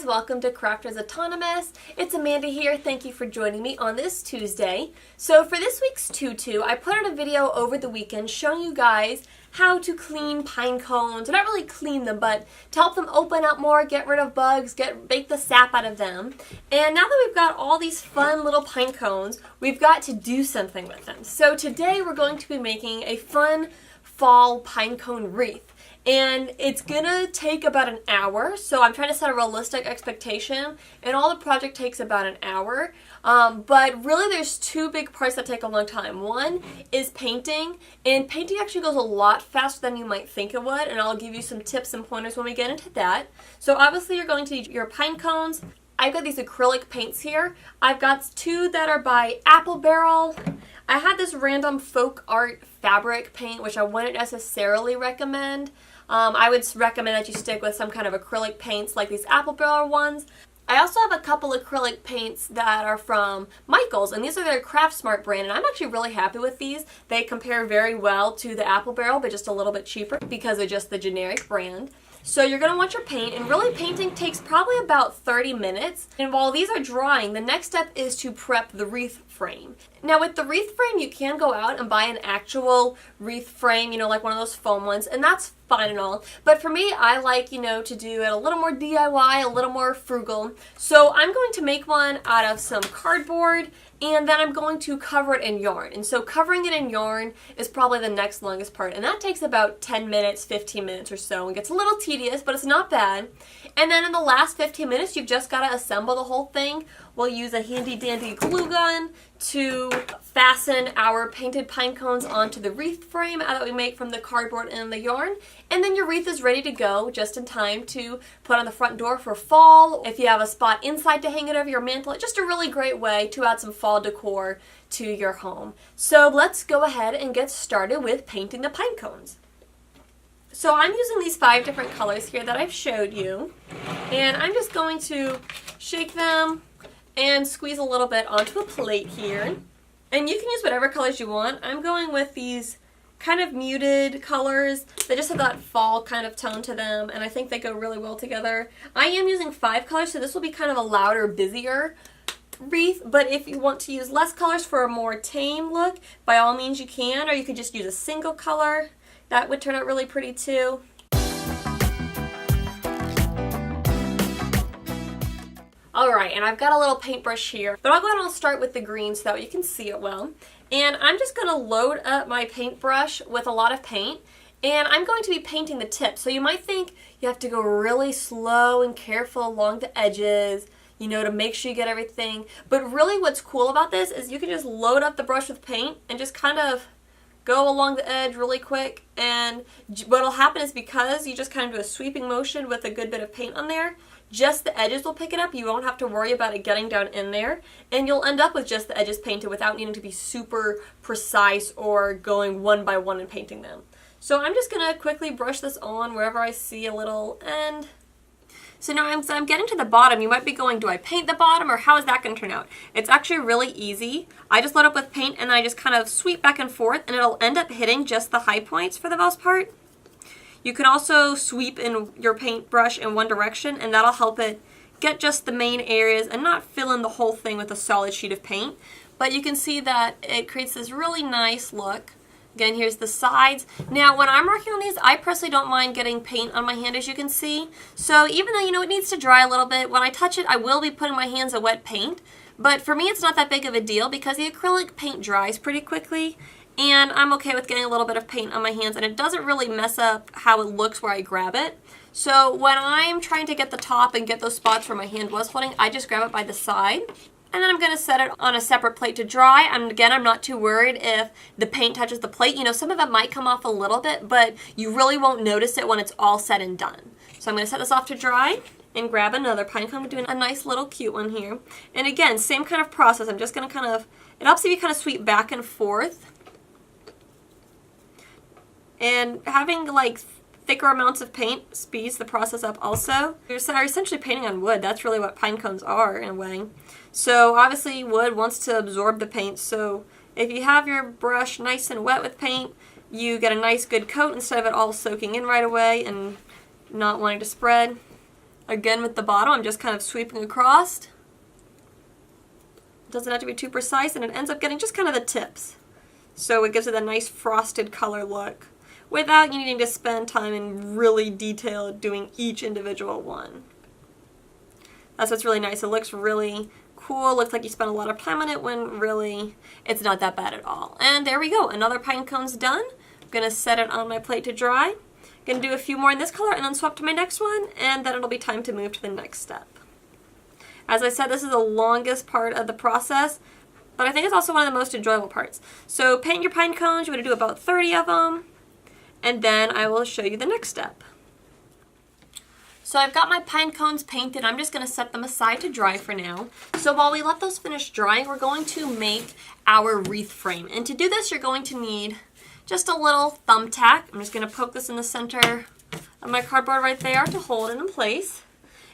guys, welcome to Crafters Autonomous. It's Amanda here. Thank you for joining me on this Tuesday. So for this week's TuTu, I put out a video over the weekend showing you guys how to clean pine cones, or not really clean them, but to help them open up more, get rid of bugs, bake the sap out of them. And now that we've got all these fun little pine cones, we've got to do something with them. So today we're going to be making a fun fall pinecone wreath. And it's gonna take about an hour, so I'm trying to set a realistic expectation, and all the project takes about an hour. But really there's two big parts that take a long time. One is painting, and painting actually goes a lot faster than you might think it would, and I'll give you some tips and pointers when we get into that. So obviously you're going to need your pine cones. I've got these acrylic paints here. I've got two that are by Apple Barrel. I had this random folk art fabric paint, which I wouldn't necessarily recommend. I would recommend that you stick with some kind of acrylic paints like these Apple Barrel ones. I also have a couple acrylic paints that are from Michaels, and these are their Craft Smart brand, and I'm actually really happy with these. They compare very well to the Apple Barrel, but just a little bit cheaper because they're just the generic brand. So you're going to want your paint, and really painting takes probably about 30 minutes. And while these are drying, the next step is to prep the wreath frame. Now with the wreath frame, you can go out and buy an actual wreath frame, you know, like one of those foam ones, and that's fine and all. But for me, I like, you know, to do it a little more DIY, a little more frugal. So I'm going to make one out of some cardboard, and then I'm going to cover it in yarn. And so covering it in yarn is probably the next longest part, and that takes about 10 minutes, 15 minutes or so. It gets a little tedious, but it's not bad. And then in the last 15 minutes, you've just got to assemble the whole thing. We'll use a handy dandy glue gun to fasten our painted pine cones onto the wreath frame that we make from the cardboard and the yarn. And then your wreath is ready to go just in time to put on the front door for fall. If you have a spot inside to hang it over your mantle, it's just a really great way to add some fall decor to your home. So let's go ahead and get started with painting the pine cones. So I'm using these 5 different colors here that I've showed you, and I'm just going to shake them and squeeze a little bit onto a plate here. And you can use whatever colors you want. I'm going with these kind of muted colors. They just have that fall kind of tone to them, and I think they go really well together. I am using 5 colors, so this will be kind of a louder, busier wreath, but if you want to use less colors for a more tame look, by all means you can, or you could just use a single color. That would turn out really pretty too. Alright, and I've got a little paintbrush here, but I'll go ahead and I'll start with the green so that way you can see it well. And I'm just going to load up my paintbrush with a lot of paint, and I'm going to be painting the tip. So you might think you have to go really slow and careful along the edges, you know, to make sure you get everything. But really what's cool about this is you can just load up the brush with paint and just kind of go along the edge really quick, and what'll happen is because you just kind of do a sweeping motion with a good bit of paint on there, just the edges will pick it up. You won't have to worry about it getting down in there, and you'll end up with just the edges painted without needing to be super precise or going one by one and painting them. So I'm just going to quickly brush this on wherever I see a little end. So now I'm getting to the bottom. You might be going, do I paint the bottom, or how is that going to turn out? It's actually really easy. I just load up with paint, and then I just kind of sweep back and forth, and it'll end up hitting just the high points for the most part. You can also sweep in your paintbrush in one direction, and that'll help it get just the main areas and not fill in the whole thing with a solid sheet of paint. But you can see that it creates this really nice look. Again, here's the sides. Now, when I'm working on these, I personally don't mind getting paint on my hand, as you can see. So even though, you know, it needs to dry a little bit, when I touch it, I will be putting my hands in wet paint. But for me, it's not that big of a deal because the acrylic paint dries pretty quickly, and I'm okay with getting a little bit of paint on my hands, and it doesn't really mess up how it looks where I grab it. So when I'm trying to get the top and get those spots where my hand was holding, I just grab it by the side. And then I'm going to set it on a separate plate to dry. And again, I'm not too worried if the paint touches the plate. You know, some of it might come off a little bit, but you really won't notice it when it's all said and done. So I'm going to set this off to dry and grab another pine cone. I'm doing a nice little cute one here. And again, same kind of process. I'm just going to kind of, it helps if you kind of sweep back and forth. And having like thicker amounts of paint speeds the process up also. You're essentially painting on wood. That's really what pine cones are in a way. So obviously wood wants to absorb the paint, so if you have your brush nice and wet with paint, you get a nice good coat instead of it all soaking in right away and not wanting to spread. Again with the bottom, I'm just kind of sweeping across. It doesn't have to be too precise, and it ends up getting just kind of the tips. So it gives it a nice frosted color look without you needing to spend time in really detailed doing each individual one. That's what's really nice. It looks really cool. It looks like you spent a lot of time on it when really it's not that bad at all. And there we go. Another pine cone's done. I'm going to set it on my plate to dry. Going to do a few more in this color and then swap to my next one, and then it'll be time to move to the next step. As I said, this is the longest part of the process, but I think it's also one of the most enjoyable parts. So paint your pine cones. You want to do about 30 of them, and then I will show you the next step. So I've got my pine cones painted. I'm just going to set them aside to dry for now. So while we let those finish drying, we're going to make our wreath frame. And to do this, you're going to need just a little thumbtack. I'm just going to poke this in the center of my cardboard right there to hold it in place.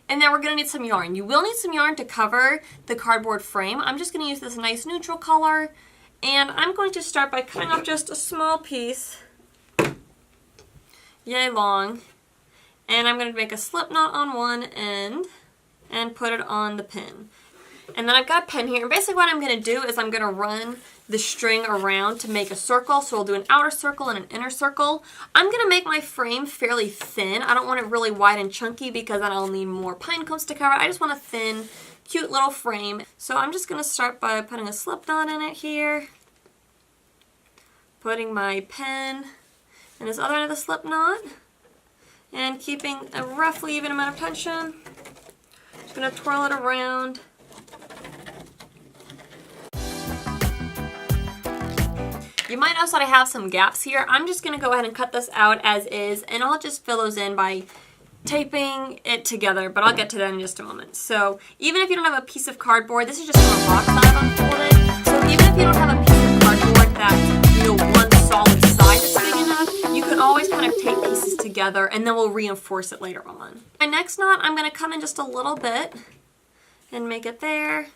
And then we're going to need some yarn. You will need some yarn to cover the cardboard frame. I'm just going to use this nice neutral color. And I'm going to start by cutting off just a small piece, yay long. And I'm going to make a slip knot on one end and put it on the pin. And then I've got a pin here. And basically what I'm going to do is I'm going to run the string around to make a circle. So we'll do an outer circle and an inner circle. I'm going to make my frame fairly thin. I don't want it really wide and chunky because then I'll need more pine cones to cover. I just want a thin, cute little frame. So I'm just going to start by putting a slip knot in it here. Putting my pin in this other end of the slip knot. And keeping a roughly even amount of tension. Just going to twirl it around. You might notice that I have some gaps here. I'm just going to go ahead and cut this out as is, and I'll just fill those in by taping it together, but I'll get to that in just a moment. So even if you don't have a piece of cardboard, this is just from a box that I've unfolded. So even if you don't have a piece of cardboard that's, you know, one solid side that's big enough, you can always kind of tape pieces together and then we'll reinforce it later on. My next knot, I'm going to come in just a little bit and make it there.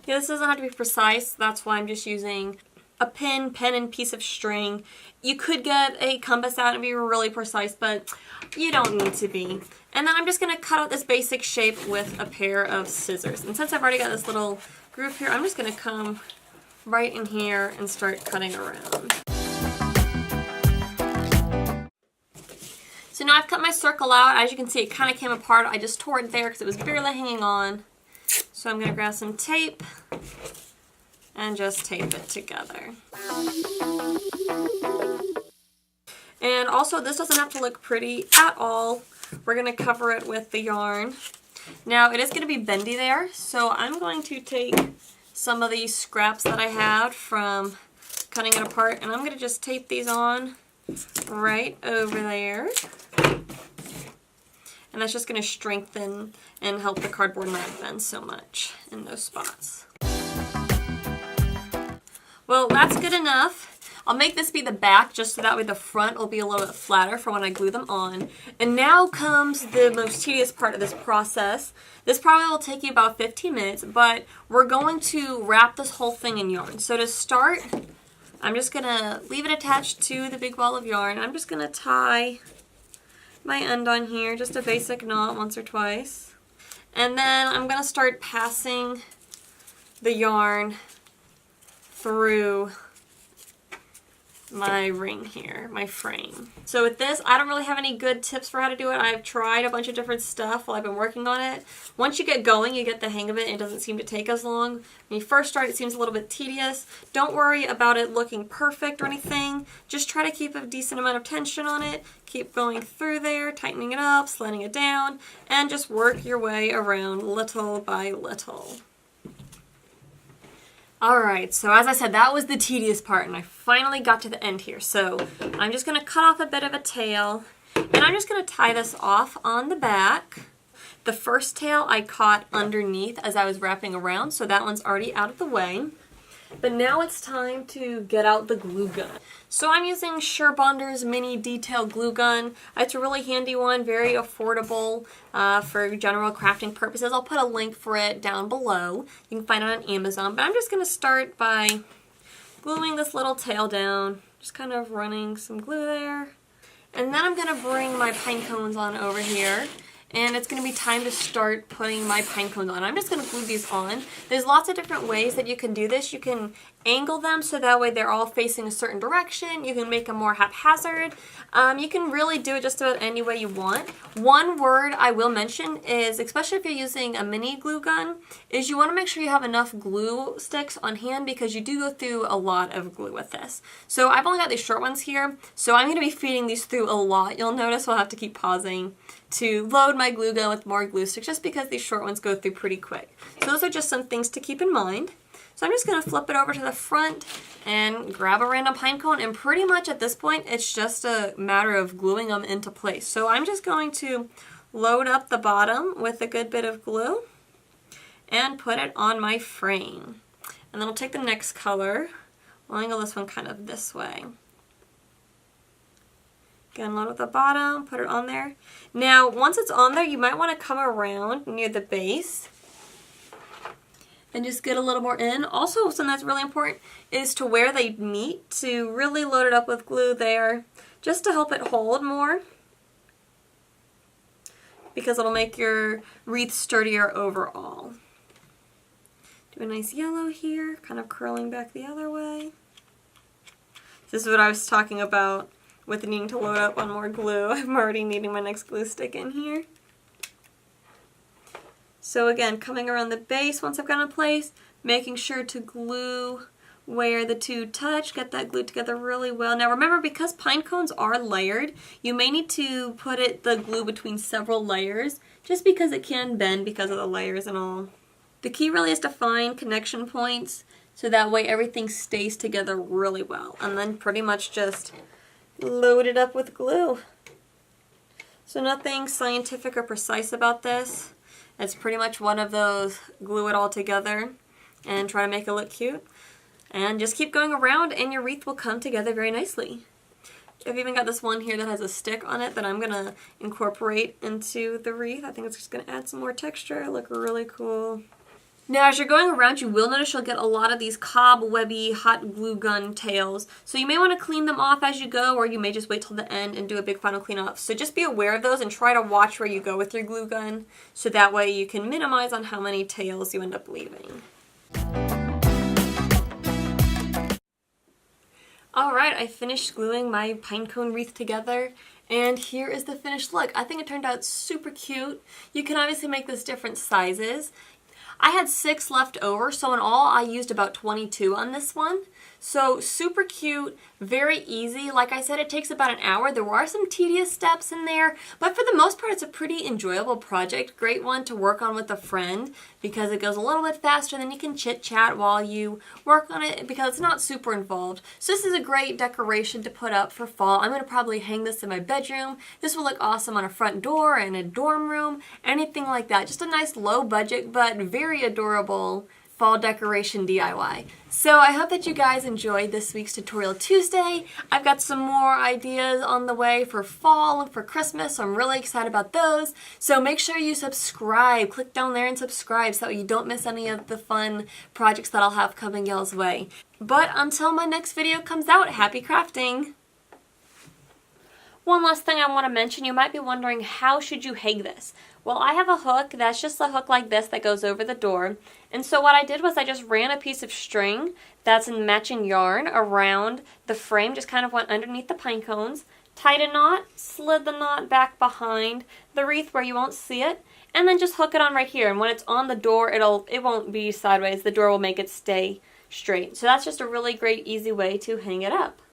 Yeah, this doesn't have to be precise, that's why I'm just using a pin, and piece of string. You could get a compass out and be really precise, but you don't need to be. And then I'm just going to cut out this basic shape with a pair of scissors. And since I've already got this little groove here, I'm just going to come right in here and start cutting around. So now I've cut my circle out. As you can see, it kind of came apart. I just tore it there because it was barely hanging on. So I'm going to grab some tape and just tape it together. And also, this doesn't have to look pretty at all. We're going to cover it with the yarn. Now, it is going to be bendy there, so I'm going to take some of these scraps that I had from cutting it apart, and I'm going to just tape these on right over there. And that's just going to strengthen and help the cardboard not bend so much in those spots. Well, that's good enough. I'll make this be the back just so that way the front will be a little bit flatter for when I glue them on. And now comes the most tedious part of this process. This probably will take you about 15 minutes, but we're going to wrap this whole thing in yarn. So to start, I'm just going to leave it attached to the big ball of yarn. I'm just going to tie my end on here, just a basic knot once or twice. And then I'm going to start passing the yarn through my ring here, my frame. So with this, I don't really have any good tips for how to do it. I've tried a bunch of different stuff while I've been working on it. Once you get going, you get the hang of it, and it doesn't seem to take as long. When you first start, it seems a little bit tedious. Don't worry about it looking perfect or anything. Just try to keep a decent amount of tension on it. Keep going through there, tightening it up, sliding it down, and just work your way around little by little. Alright, so as I said, that was the tedious part, and I finally got to the end here. So I'm just going to cut off a bit of a tail, and I'm just going to tie this off on the back. The first tail I caught underneath as I was wrapping around, so that one's already out of the way. But now it's time to get out the glue gun. So I'm using Surebonder's mini detail glue gun. It's a really handy one, very affordable for general crafting purposes. I'll put a link for it down below. You can find it on Amazon. But I'm just going to start by gluing this little tail down. Just kind of running some glue there. And then I'm going to bring my pine cones on over here. And it's going to be time to start putting my pine cones on. I'm just going to glue these on. There's lots of different ways that you can do this. You can angle them so that way they're all facing a certain direction. You can make them more haphazard. You can really do it just about any way you want. One word I will mention is, especially if you're using a mini glue gun, is you want to make sure you have enough glue sticks on hand because you do go through a lot of glue with this. So I've only got these short ones here, so I'm going to be feeding these through a lot. You'll notice I'll have to keep pausing to load my glue gun with more glue sticks just because these short ones go through pretty quick. So those are just some things to keep in mind. So I'm just going to flip it over to the front and grab a random pine cone, and pretty much at this point it's just a matter of gluing them into place. So I'm just going to load up the bottom with a good bit of glue and put it on my frame. And then I'll take the next color. I'll angle this one kind of this way. Again, load at the bottom, put it on there. Now, once it's on there, you might want to come around near the base and just get a little more in. Also, something that's really important is to where they meet, to really load it up with glue there, just to help it hold more, because it'll make your wreath sturdier overall. Do a nice yellow here, kind of curling back the other way. This is what I was talking about with needing to load up on more glue. I'm already needing my next glue stick in here. So again, coming around the base once I've got it in place, making sure to glue where the two touch, get that glued together really well. Now remember, because pine cones are layered, you may need to put the glue between several layers, just because it can bend because of the layers and all. The key really is to find connection points so that way everything stays together really well, and then pretty much just load it up with glue. So nothing scientific or precise about this. It's pretty much one of those glue it all together and try to make it look cute. And just keep going around and your wreath will come together very nicely. I've even got this one here that has a stick on it that I'm going to incorporate into the wreath. I think it's just going to add some more texture, look really cool. Now as you're going around, you will notice you'll get a lot of these cobwebby hot glue gun tails. So you may want to clean them off as you go, or you may just wait till the end and do a big final clean off. So just be aware of those and try to watch where you go with your glue gun, so that way you can minimize on how many tails you end up leaving. Alright, I finished gluing my pinecone wreath together, and here is the finished look. I think it turned out super cute. You can obviously make this different sizes. I had 6 left over, so in all I used about 22 on this one. So super cute, very easy. Like I said, it takes about an hour. There are some tedious steps in there, but for the most part it's a pretty enjoyable project. Great one to work on with a friend because it goes a little bit faster, then you can chit chat while you work on it because it's not super involved. So this is a great decoration to put up for fall. I'm going to probably hang this in my bedroom. This will look awesome on a front door, in a dorm room, anything like that. Just a nice low budget but very adorable fall decoration DIY. So I hope that you guys enjoyed this week's Tutorial Tuesday. I've got some more ideas on the way for fall and for Christmas, so I'm really excited about those. So make sure you subscribe. Click down there and subscribe so you don't miss any of the fun projects that I'll have coming y'all's way. But until my next video comes out, happy crafting! One last thing I want to mention, you might be wondering, how should you hang this? Well, I have a hook that's just a hook like this that goes over the door. And so what I did was I just ran a piece of string that's in matching yarn around the frame, just kind of went underneath the pine cones, tied a knot, slid the knot back behind the wreath where you won't see it, and then just hook it on right here. And when it's on the door, it won't be sideways. The door will make it stay straight. So that's just a really great, easy way to hang it up.